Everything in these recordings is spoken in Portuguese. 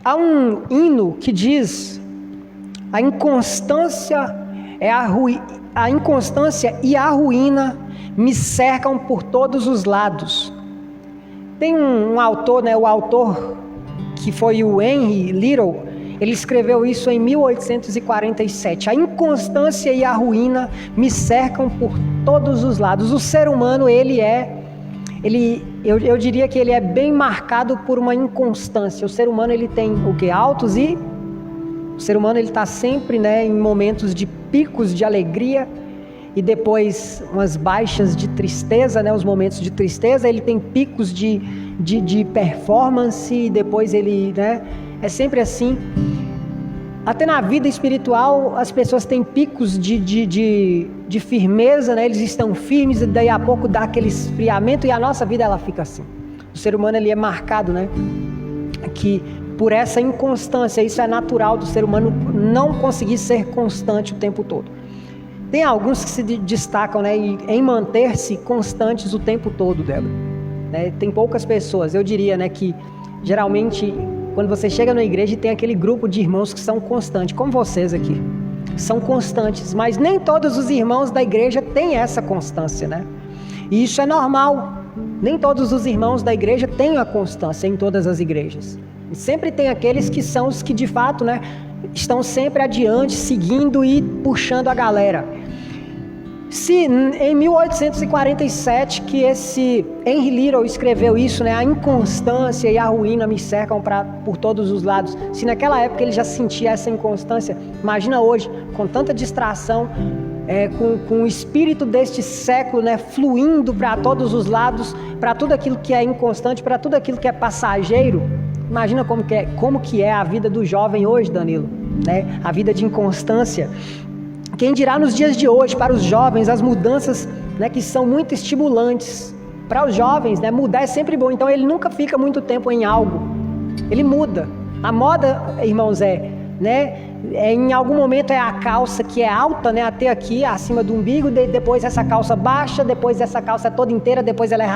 Há um hino que diz: a inconstância e a ruína me cercam por todos os lados. Tem um autor, o autor que foi o Henry Little, ele escreveu isso em 1847. A inconstância e a ruína me cercam por todos os lados. O ser humano, eu diria que ele é bem marcado por uma inconstância. O ser humano, ele tem o quê? Altos e... O ser humano, ele está sempre, em momentos de picos de alegria e depois umas baixas de tristeza, os momentos de tristeza. Ele tem picos de performance e depois ele, é sempre assim. Até na vida espiritual, as pessoas têm picos de firmeza, eles estão firmes e daí a pouco dá aquele esfriamento e a nossa vida, ela fica assim. O ser humano, ele é marcado, que por essa inconstância. Isso é natural do ser humano, não conseguir ser constante o tempo todo. Tem alguns que se destacam, em manter-se constantes o tempo todo, Débora. Tem poucas pessoas, eu diria, que geralmente quando você chega na igreja tem aquele grupo de irmãos que são constantes, como vocês aqui, são constantes, mas nem todos os irmãos da igreja têm essa constância, E isso é normal, nem todos os irmãos da igreja têm a constância em todas as igrejas. E sempre tem aqueles que são os que de fato, estão sempre adiante, seguindo e puxando a galera. Se em 1847 que esse Henry Little escreveu isso, a inconstância e a ruína me cercam por todos os lados. Se naquela época ele já sentia essa inconstância, imagina hoje, com tanta distração, com o espírito deste século, fluindo para todos os lados, para tudo aquilo que é inconstante, para tudo aquilo que é passageiro. Imagina como que é a vida do jovem hoje, Danilo, a vida de inconstância. Quem dirá nos dias de hoje, para os jovens, as mudanças, que são muito estimulantes. Para os jovens, mudar é sempre bom, então ele nunca fica muito tempo em algo, ele muda. A moda, irmãos, em algum momento é a calça que é alta, até aqui, acima do umbigo, depois essa calça baixa, depois essa calça é toda inteira, depois ela é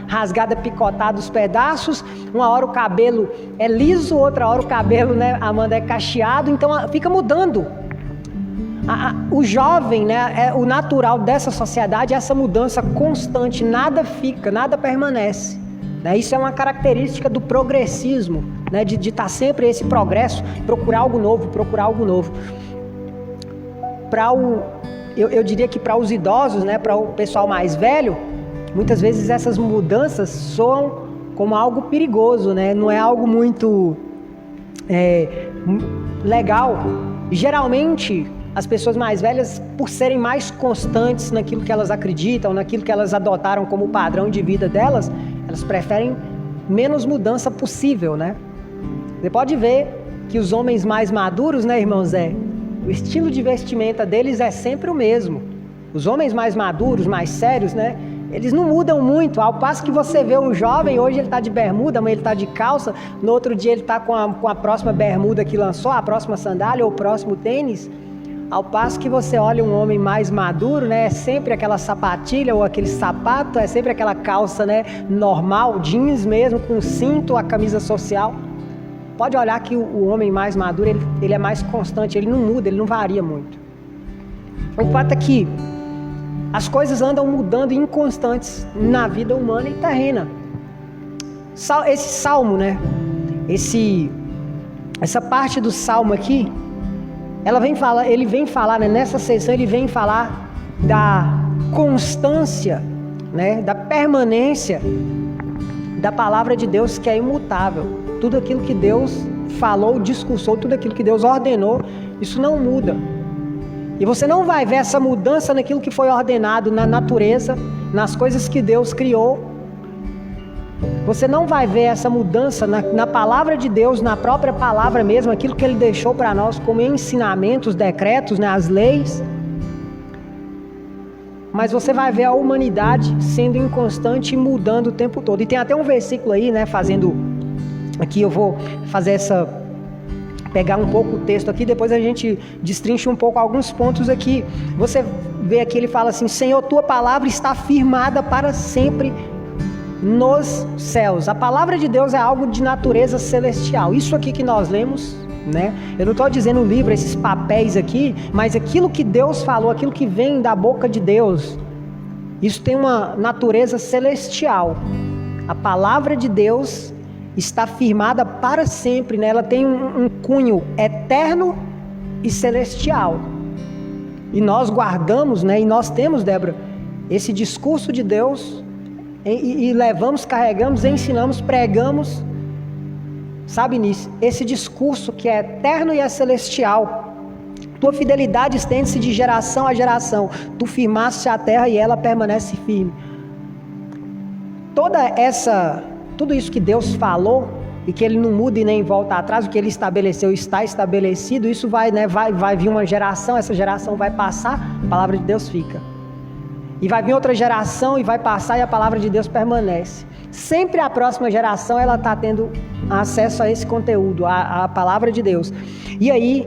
rasgada, picotada os pedaços. Uma hora o cabelo é liso, outra hora o cabelo, Amanda, é cacheado, então fica mudando. O jovem, o natural dessa sociedade é essa mudança constante, nada fica, nada permanece. Isso é uma característica do progressismo, de estar sempre esse progresso, procurar algo novo. Eu diria que para os idosos, para o pessoal mais velho, muitas vezes essas mudanças soam como algo perigoso, não é algo muito legal. Geralmente, as pessoas mais velhas, por serem mais constantes naquilo que elas acreditam, naquilo que elas adotaram como padrão de vida delas, elas preferem menos mudança possível, Você pode ver que os homens mais maduros, irmãos, o estilo de vestimenta deles é sempre o mesmo. Os homens mais maduros, mais sérios, eles não mudam muito, ao passo que você vê um jovem, hoje ele está de bermuda, amanhã ele está de calça, no outro dia ele está com a próxima bermuda que lançou, a próxima sandália ou o próximo tênis. Ao passo que você olha um homem mais maduro, é sempre aquela sapatilha ou aquele sapato, é sempre aquela calça, normal, jeans mesmo, com cinto, a camisa social. Pode olhar que o homem mais maduro, ele é mais constante, ele não muda, ele não varia muito. O fato é que as coisas andam mudando inconstantes na vida humana e terrena. Esse salmo, essa parte do salmo aqui, ele vem falar, nessa sessão ele vem falar da constância, da permanência da palavra de Deus, que é imutável. Tudo aquilo que Deus falou, discursou, tudo aquilo que Deus ordenou, isso não muda. E você não vai ver essa mudança naquilo que foi ordenado na natureza, nas coisas que Deus criou. Você não vai ver essa mudança na palavra de Deus, na própria palavra mesmo, aquilo que Ele deixou para nós como ensinamentos, decretos, as leis. Mas você vai ver a humanidade sendo inconstante e mudando o tempo todo. E tem até um versículo aí, aqui eu vou fazer pegar um pouco o texto aqui, depois a gente destrincha um pouco alguns pontos aqui. Você vê aqui, ele fala assim: Senhor, Tua palavra está firmada para sempre nos céus. A palavra de Deus é algo de natureza celestial. Isso aqui que nós lemos, né? Eu não estou dizendo o livro, esses papéis aqui, mas aquilo que Deus falou, aquilo que vem da boca de Deus, isso tem uma natureza celestial. A palavra de Deus está firmada para sempre, né? Ela tem um cunho eterno e celestial. E nós guardamos, né? E nós temos, Débora, esse discurso de Deus e levamos, carregamos, ensinamos, pregamos, sabe nisso? Esse discurso que é eterno e é celestial. Tua fidelidade estende-se de geração a geração. Tu firmaste a terra e ela permanece firme. Tudo isso que Deus falou e que Ele não muda e nem volta atrás, o que Ele estabeleceu está estabelecido. Isso vai vir uma geração, essa geração vai passar, a palavra de Deus fica. E vai vir outra geração e vai passar e a palavra de Deus permanece. Sempre a próxima geração ela está tendo acesso a esse conteúdo, a palavra de Deus. E aí,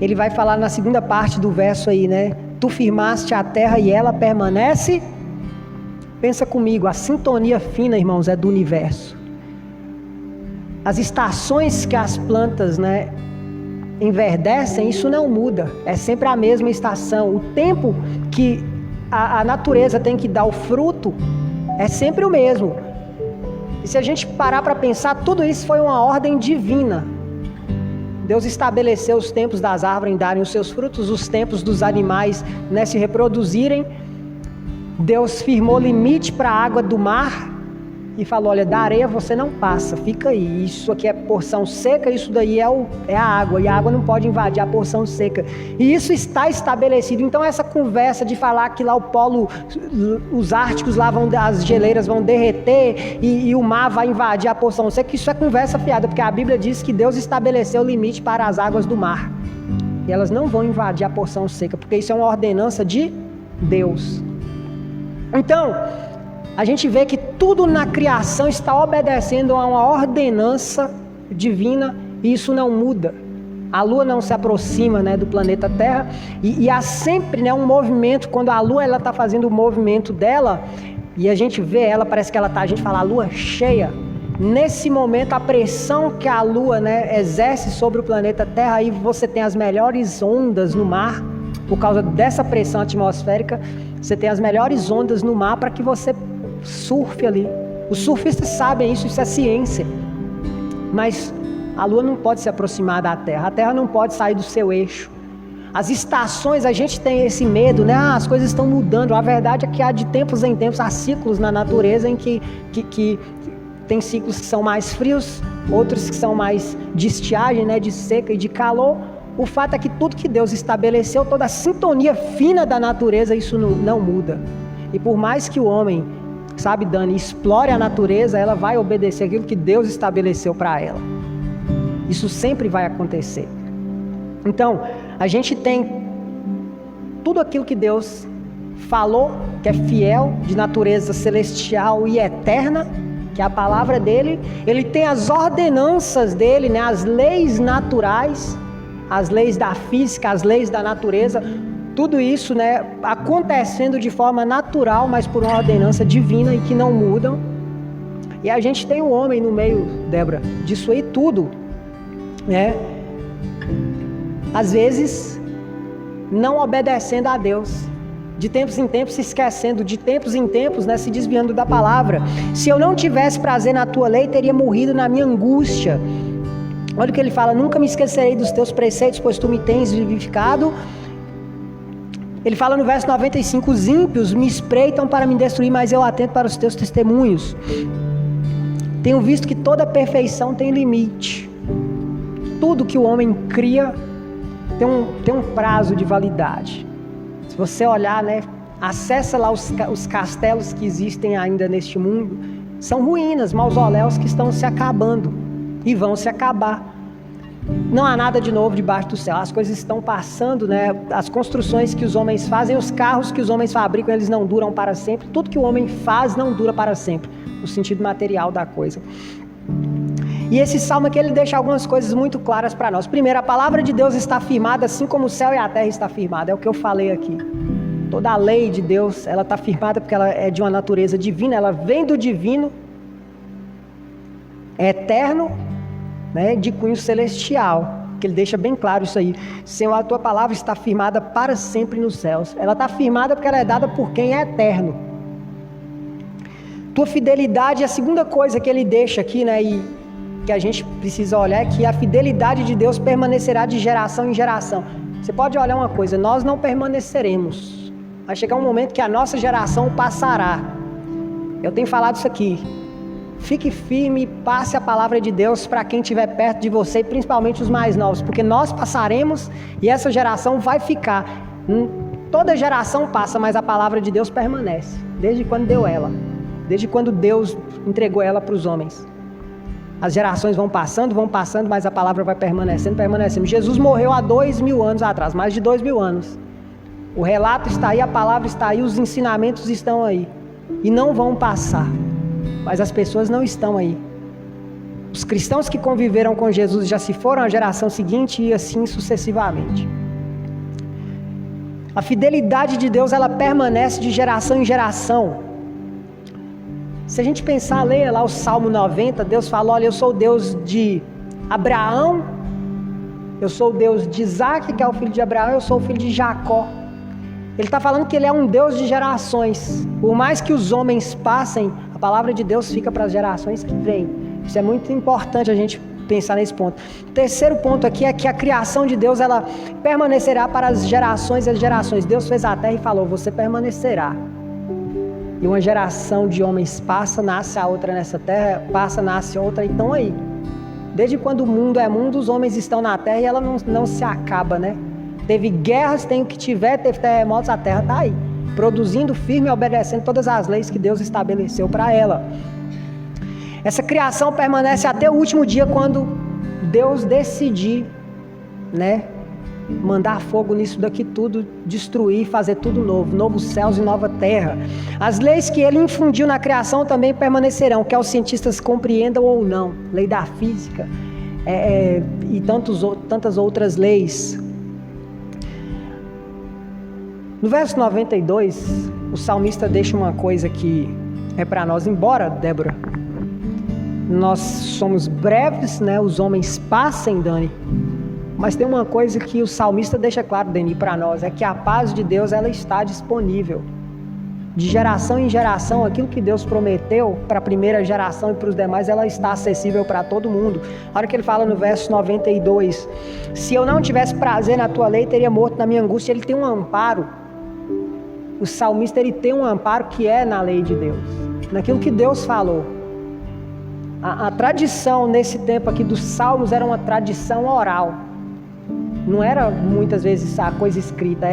ele vai falar na segunda parte do verso aí, né? Tu firmaste a terra e ela permanece. Pensa comigo, a sintonia fina, irmãos, é do universo. As estações que as plantas, né, enverdecem, isso não muda. É sempre a mesma estação. O tempo que a natureza tem que dar o fruto é sempre o mesmo. E se a gente parar para pensar, tudo isso foi uma ordem divina. Deus estabeleceu os tempos das árvores darem os seus frutos, os tempos dos animais, né, se reproduzirem. Deus firmou limite para a água do mar e falou, olha, da areia você não passa, fica aí. Isso aqui é porção seca, isso daí é a água, e a água não pode invadir a porção seca. E isso está estabelecido. Então essa conversa de falar que lá o polo, os árticos lá as geleiras vão derreter e o mar vai invadir a porção seca, isso é conversa fiada, porque a Bíblia diz que Deus estabeleceu o limite para as águas do mar. E elas não vão invadir a porção seca, porque isso é uma ordenança de Deus. Então, a gente vê que tudo na criação está obedecendo a uma ordenança divina e isso não muda. A Lua não se aproxima, né, do planeta Terra e há sempre, né, um movimento. Quando a Lua está fazendo o movimento dela e a gente vê ela, parece que ela está, a gente fala a Lua cheia. Nesse momento, a pressão que a Lua, né, exerce sobre o planeta Terra, aí você tem as melhores ondas no mar. Por causa dessa pressão atmosférica, você tem as melhores ondas no mar para que você surfe ali. Os surfistas sabem isso é ciência. Mas a Lua não pode se aproximar da Terra. A Terra não pode sair do seu eixo. As estações, a gente tem esse medo, né? As coisas estão mudando. A verdade é que há de tempos em tempos, há ciclos na natureza em que tem ciclos que são mais frios, outros que são mais de estiagem, né? De seca e de calor. O fato é que tudo que Deus estabeleceu, toda a sintonia fina da natureza, isso não muda. E por mais que o homem, sabe, Dani, explore a natureza, ela vai obedecer aquilo que Deus estabeleceu para ela. Isso sempre vai acontecer. Então, a gente tem tudo aquilo que Deus falou, que é fiel, de natureza celestial e eterna, que é a palavra dele. Ele tem as ordenanças dele, né, as leis naturais, as leis da física, as leis da natureza, tudo isso, né, acontecendo de forma natural, mas por uma ordenança divina e que não mudam. E a gente tem o homem no meio, Débora, disso aí tudo, né? Às vezes, não obedecendo a Deus, de tempos em tempos se esquecendo, de tempos em tempos, né, se desviando da palavra. Se eu não tivesse prazer na tua lei, teria morrido na minha angústia. Olha o que ele fala, nunca me esquecerei dos teus preceitos, pois tu me tens vivificado. Ele fala no verso 95, os ímpios me espreitam para me destruir, mas eu atento para os teus testemunhos. Tenho visto que toda perfeição tem limite. Tudo que o homem cria tem um prazo de validade. Se você olhar, né, acessa lá os castelos que existem ainda neste mundo, são ruínas, mausoléus que estão se acabando. E vão se acabar. Não há nada de novo debaixo do céu. As coisas estão passando, né? As construções que os homens fazem, os carros que os homens fabricam, eles não duram para sempre. Tudo que o homem faz não dura para sempre, no sentido material da coisa. E esse salmo aqui, ele deixa algumas coisas muito claras para nós. Primeiro, a palavra de Deus está firmada assim como o céu e a terra está firmada. É o que eu falei aqui. Toda a lei de Deus, ela está firmada porque ela é de uma natureza divina, ela vem do divino, é eterno, né, de cunho celestial, que ele deixa bem claro isso aí. Senhor, a tua palavra está firmada para sempre nos céus. Ela está firmada porque ela é dada por quem é eterno. Tua fidelidade, a segunda coisa que ele deixa aqui, né, e que a gente precisa olhar, é que a fidelidade de Deus permanecerá de geração em geração. Você pode olhar uma coisa, nós não permaneceremos. Vai chegar um momento que a nossa geração passará. Eu tenho falado isso aqui. Fique firme e passe a palavra de Deus para quem estiver perto de você, e principalmente os mais novos, porque nós passaremos e essa geração vai ficar. Toda geração passa, mas a palavra de Deus permanece, desde quando deu ela, desde quando Deus entregou ela para os homens. As gerações vão passando, mas a palavra vai permanecendo. Jesus morreu há 2000 anos atrás, mais de 2000 anos. O relato está aí, a palavra está aí, os ensinamentos estão aí. E não vão passar. Mas as pessoas não estão aí. Os cristãos que conviveram com Jesus já se foram, a geração seguinte e assim sucessivamente. A fidelidade de Deus, ela permanece de geração em geração. Se a gente pensar, leia lá o Salmo 90, Deus fala, olha, eu sou o Deus de Abraão, eu sou o Deus de Isaac, que é o filho de Abraão, eu sou o filho de Jacó. Ele está falando que ele é um Deus de gerações. Por mais que os homens passem, a palavra de Deus fica para as gerações que vêm. Isso é muito importante a gente pensar nesse ponto. O terceiro ponto aqui é que a criação de Deus, ela permanecerá para as gerações e as gerações. Deus fez a terra e falou, você permanecerá. E uma geração de homens passa, nasce a outra nessa terra, passa, nasce outra, então aí. Desde quando o mundo é mundo, os homens estão na terra e ela não se acaba, né? Teve guerras, tem o que tiver, teve terremotos, a terra está aí, produzindo firme e obedecendo todas as leis que Deus estabeleceu para ela. Essa criação permanece até o último dia, quando Deus decidir, né, mandar fogo nisso daqui tudo, destruir, fazer tudo novo, novos céus e nova terra. As leis que ele infundiu na criação também permanecerão, quer os cientistas compreendam ou não, lei da física e tantas outras leis. No verso 92, o salmista deixa uma coisa que é para nós, embora, Débora, nós somos breves, né? Os homens passem, Dani, mas tem uma coisa que o salmista deixa claro, Dani, para nós, é que a paz de Deus, ela está disponível. De geração em geração, aquilo que Deus prometeu para a primeira geração e para os demais, ela está acessível para todo mundo. A hora que ele fala no verso 92, se eu não tivesse prazer na tua lei, teria morto na minha angústia. Ele tem um amparo. O salmista, ele tem um amparo que é na lei de Deus, naquilo que Deus falou. A tradição nesse tempo aqui dos salmos era uma tradição oral. Não era muitas vezes a coisa escrita,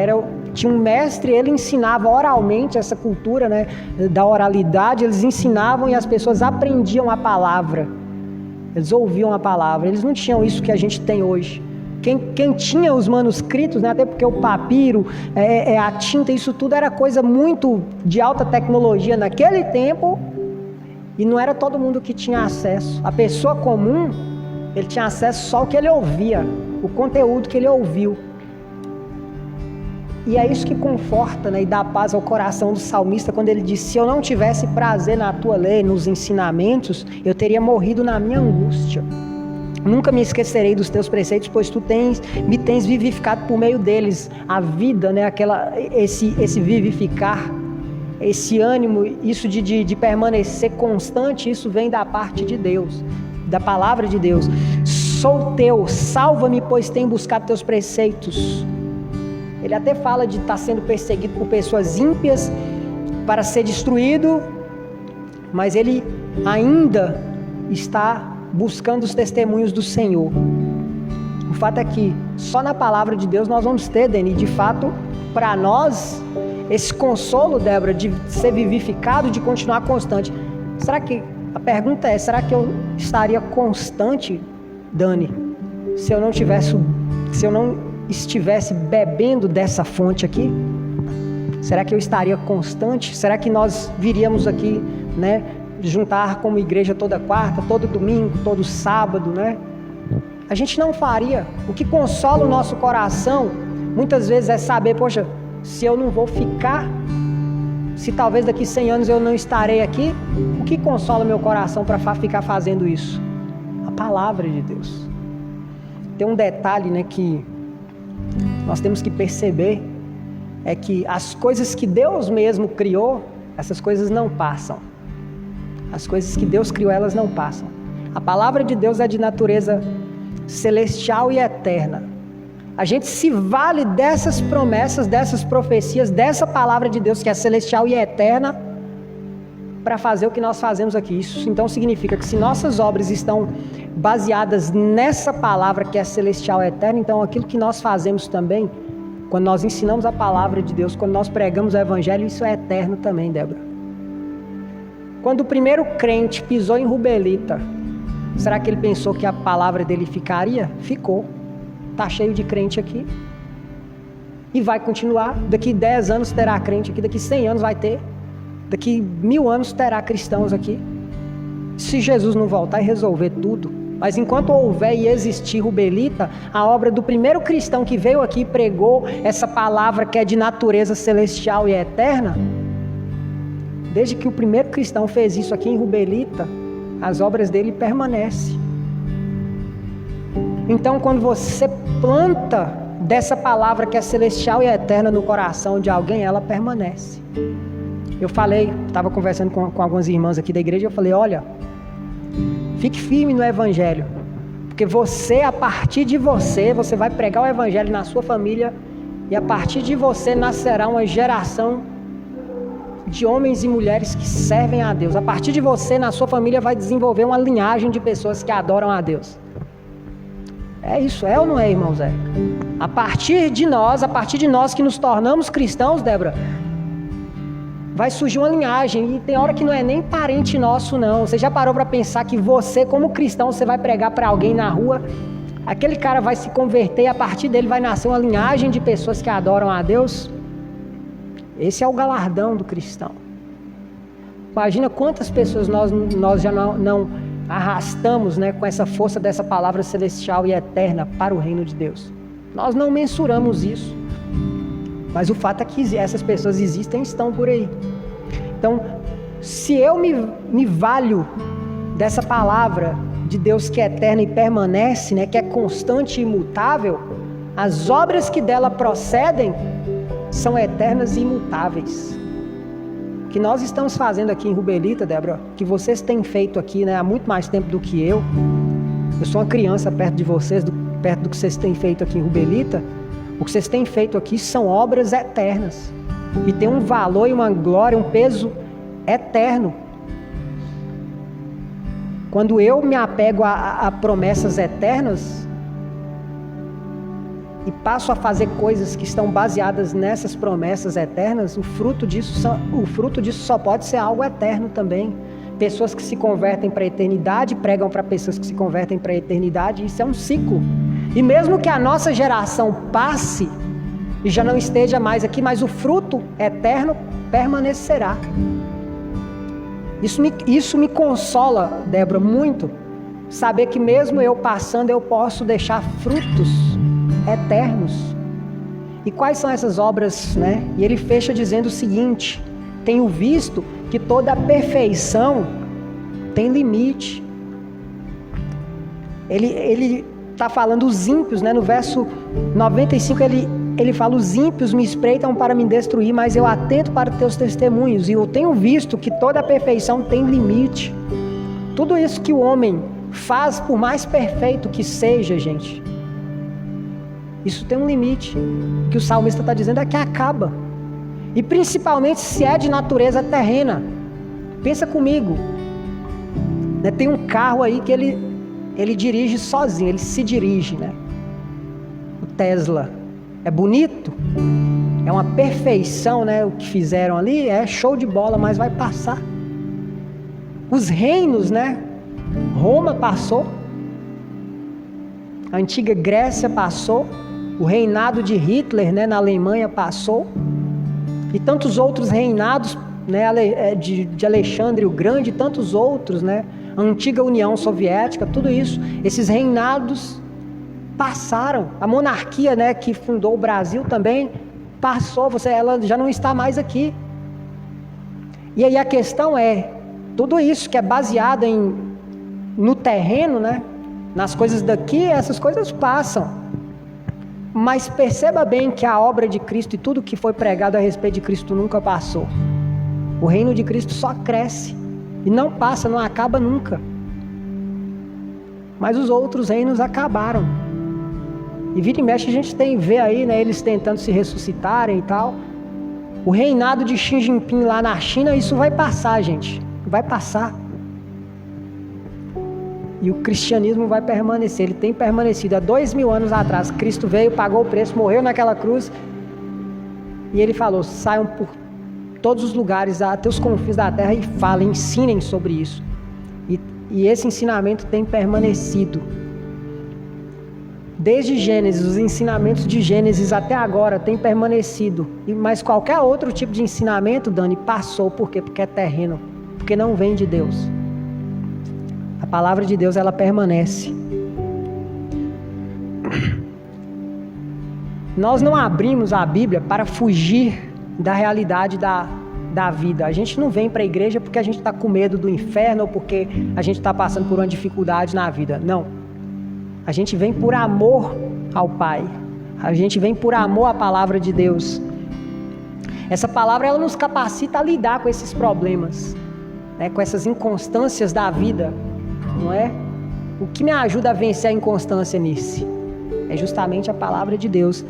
tinha um mestre, ele ensinava oralmente essa cultura, né, da oralidade, eles ensinavam e as pessoas aprendiam a palavra. Eles ouviam a palavra, eles não tinham isso que a gente tem hoje. Quem tinha os manuscritos, né, até porque o papiro, a tinta, isso tudo era coisa muito de alta tecnologia naquele tempo, e não era todo mundo que tinha acesso. A pessoa comum, ele tinha acesso só ao que ele ouvia, o conteúdo que ele ouviu. E é isso que conforta, né, e dá paz ao coração do salmista quando ele diz, se eu não tivesse prazer na tua lei, nos ensinamentos, eu teria morrido na minha angústia. Nunca me esquecerei dos teus preceitos, pois tu me tens vivificado por meio deles. A vida, né, esse vivificar, esse ânimo, isso de permanecer constante, isso vem da parte de Deus, da palavra de Deus. Sou teu, salva-me, pois tenho buscado teus preceitos. Ele até fala de estar sendo perseguido por pessoas ímpias para ser destruído, mas ele ainda está buscando os testemunhos do Senhor. O fato é que só na palavra de Deus nós vamos ter, Deni, de fato, para nós, esse consolo, Débora, de ser vivificado, de continuar constante. A pergunta é, será que eu estaria constante, Dani, se eu não estivesse bebendo dessa fonte aqui? Será que eu estaria constante? Será que nós viríamos aqui, né, juntar como igreja toda quarta, todo domingo, todo sábado, né? A gente não faria. O que consola o nosso coração, muitas vezes, é saber, poxa, se eu não vou ficar, se talvez daqui 100 anos eu não estarei aqui, o que consola meu coração para ficar fazendo isso? A palavra de Deus. Tem um detalhe, né, que nós temos que perceber, é que as coisas que Deus mesmo criou, essas coisas não passam. As coisas que Deus criou, elas não passam. A palavra de Deus é de natureza celestial e eterna. A gente se vale dessas promessas, dessas profecias, dessa palavra de Deus que é celestial e eterna, para fazer o que nós fazemos aqui. Isso então significa que se nossas obras estão baseadas nessa palavra que é celestial e eterna, então aquilo que nós fazemos também, quando nós ensinamos a palavra de Deus, quando nós pregamos o evangelho, isso é eterno também, Débora. Quando o primeiro crente pisou em Rubelita, será que ele pensou que a palavra dele ficaria? Ficou. Está cheio de crente aqui. E vai continuar. Daqui 10 anos terá crente aqui, daqui 100 anos vai ter. Daqui 1000 anos terá cristãos aqui. Se Jesus não voltar e resolver tudo. Mas enquanto houver e existir Rubelita, a obra do primeiro cristão que veio aqui e pregou essa palavra que é de natureza celestial e eterna, desde que o primeiro cristão fez isso aqui em Rubelita, as obras dele permanecem. Então, quando você planta dessa palavra que é celestial e eterna no coração de alguém, ela permanece. Eu falei, estava conversando com algumas irmãs aqui da igreja, eu falei, olha, fique firme no evangelho, porque você, a partir de você vai pregar o evangelho na sua família, e a partir de você nascerá uma geração de homens e mulheres que servem a Deus. A partir de você, na sua família, vai desenvolver uma linhagem de pessoas que adoram a Deus. É isso, é ou não é, irmão Zé? A partir de nós que nos tornamos cristãos, Débora, vai surgir uma linhagem, e tem hora que não é nem parente nosso, não. Você já parou para pensar que você, como cristão, você vai pregar para alguém na rua, aquele cara vai se converter, e a partir dele vai nascer uma linhagem de pessoas que adoram a Deus? Esse é o galardão do cristão. Imagina quantas pessoas nós já não arrastamos, né, com essa força dessa palavra celestial e eterna para o reino de Deus. Nós não mensuramos isso. Mas o fato é que essas pessoas existem e estão por aí. Então, se eu me valho dessa palavra de Deus que é eterna e permanece, né, que é constante e imutável, as obras que dela procedem são eternas e imutáveis. O que nós estamos fazendo aqui em Rubelita, Débora, que vocês têm feito aqui, né, há muito mais tempo do que eu sou uma criança perto de vocês, perto do que vocês têm feito aqui em Rubelita. O que vocês têm feito aqui são obras eternas, e tem um valor e uma glória, um peso eterno. Quando eu me apego a promessas eternas e passo a fazer coisas que estão baseadas nessas promessas eternas, o fruto disso só pode ser algo eterno também. Pessoas que se convertem para a eternidade pregam para pessoas que se convertem para a eternidade. Isso é um ciclo. E mesmo que a nossa geração passe e já não esteja mais aqui, mas o fruto eterno permanecerá. Isso me consola, Débora, muito, saber que mesmo eu passando, eu posso deixar frutos eternos. E quais são essas obras, né? E ele fecha dizendo o seguinte: tenho visto que toda a perfeição tem limite. Ele está falando os ímpios, né? No verso 95 ele fala: os ímpios me espreitam para me destruir, mas eu atento para teus testemunhos, e eu tenho visto que toda a perfeição tem limite. Tudo isso que o homem faz, por mais perfeito que seja, gente, isso tem um limite. O que o salmista está dizendo é que acaba. E principalmente se é de natureza terrena. Pensa comigo, né? Tem um carro aí que ele dirige sozinho, ele se dirige, né? O Tesla é bonito, é uma perfeição, né? O que fizeram ali é show de bola, mas vai passar. Os reinos, né? Roma passou, a antiga Grécia passou, o reinado de Hitler, né, na Alemanha passou, e tantos outros reinados, né, de Alexandre o Grande, e tantos outros, né? A antiga União Soviética, tudo isso, esses reinados passaram. A monarquia, né, que fundou o Brasil também passou, ela já não está mais aqui. E aí a questão é, tudo isso que é baseado no terreno, né? Nas coisas daqui, essas coisas passam. Mas perceba bem que a obra de Cristo e tudo que foi pregado a respeito de Cristo nunca passou. O reino de Cristo só cresce e não passa, não acaba nunca. Mas os outros reinos acabaram. E vira e mexe a gente vê aí, né, eles tentando se ressuscitarem e tal. O reinado de Xi Jinping lá na China, isso vai passar, gente. Vai passar. E o cristianismo vai permanecer. Ele tem permanecido. Há 2000 anos atrás, Cristo veio, pagou o preço, morreu naquela cruz. E ele falou, saiam por todos os lugares, até os confins da terra, e falem, ensinem sobre isso. E esse ensinamento tem permanecido. Desde Gênesis, os ensinamentos de Gênesis até agora têm permanecido. Mas qualquer outro tipo de ensinamento, Dani, passou. Por quê? Porque é terreno. Porque não vem de Deus. A palavra de Deus, ela permanece. Nós não abrimos a Bíblia para fugir da realidade da vida. A gente não vem para a igreja porque a gente está com medo do inferno ou porque a gente está passando por uma dificuldade na vida. Não. A gente vem por amor ao Pai. A gente vem por amor à palavra de Deus. Essa palavra, ela nos capacita a lidar com esses problemas, né? Com essas inconstâncias da vida, não é? O que me ajuda a vencer a inconstância nisso? É justamente a palavra de Deus.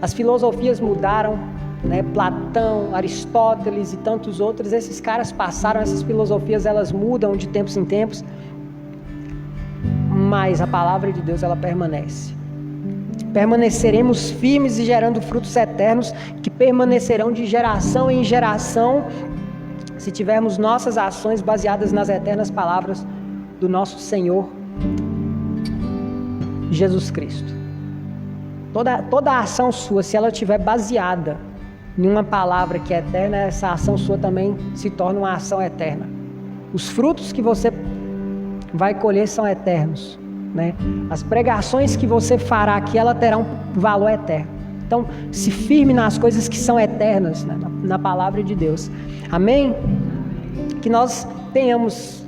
As filosofias mudaram, né? Platão, Aristóteles e tantos outros, esses caras passaram, essas filosofias, elas mudam de tempos em tempos, mas a palavra de Deus, ela permanece. Permaneceremos firmes e gerando frutos eternos que permanecerão de geração em geração se tivermos nossas ações baseadas nas eternas palavras do nosso Senhor Jesus Cristo. Toda a ação sua, se ela estiver baseada em uma palavra que é eterna, essa ação sua também se torna uma ação eterna. Os frutos que você vai colher são eternos, né? As pregações que você fará aqui, ela terá um valor eterno. Então, se firme nas coisas que são eternas, né? Na palavra de Deus. Amém? Que nós tenhamos,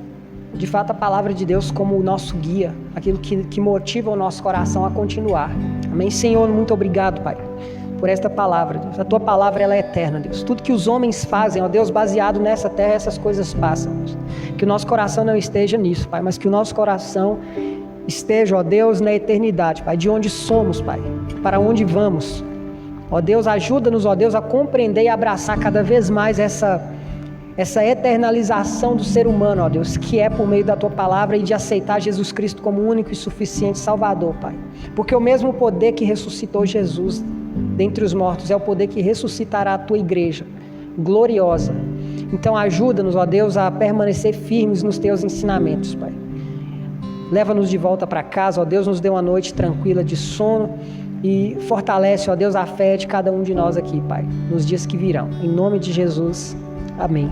de fato, a palavra de Deus como o nosso guia, aquilo que motiva o nosso coração a continuar. Amém? Senhor, muito obrigado, Pai, por esta palavra, Deus. A Tua palavra, ela é eterna, Deus. Tudo que os homens fazem, ó Deus, baseado nessa terra, essas coisas passam, Deus. Que o nosso coração não esteja nisso, Pai, mas que o nosso coração esteja, ó Deus, na eternidade, Pai, de onde somos, Pai, para onde vamos. Ó Deus, ajuda-nos, ó Deus, a compreender e abraçar cada vez mais essa eternalização do ser humano, ó Deus, que é por meio da Tua palavra e de aceitar Jesus Cristo como único e suficiente Salvador, Pai. Porque o mesmo poder que ressuscitou Jesus dentre os mortos é o poder que ressuscitará a Tua igreja gloriosa. Então ajuda-nos, ó Deus, a permanecer firmes nos Teus ensinamentos, Pai. Leva-nos de volta para casa, ó Deus, nos dê uma noite tranquila de sono e fortalece, ó Deus, a fé de cada um de nós aqui, Pai, nos dias que virão. Em nome de Jesus, amém.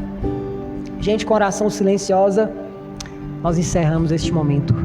Gente, com oração silenciosa, nós encerramos este momento.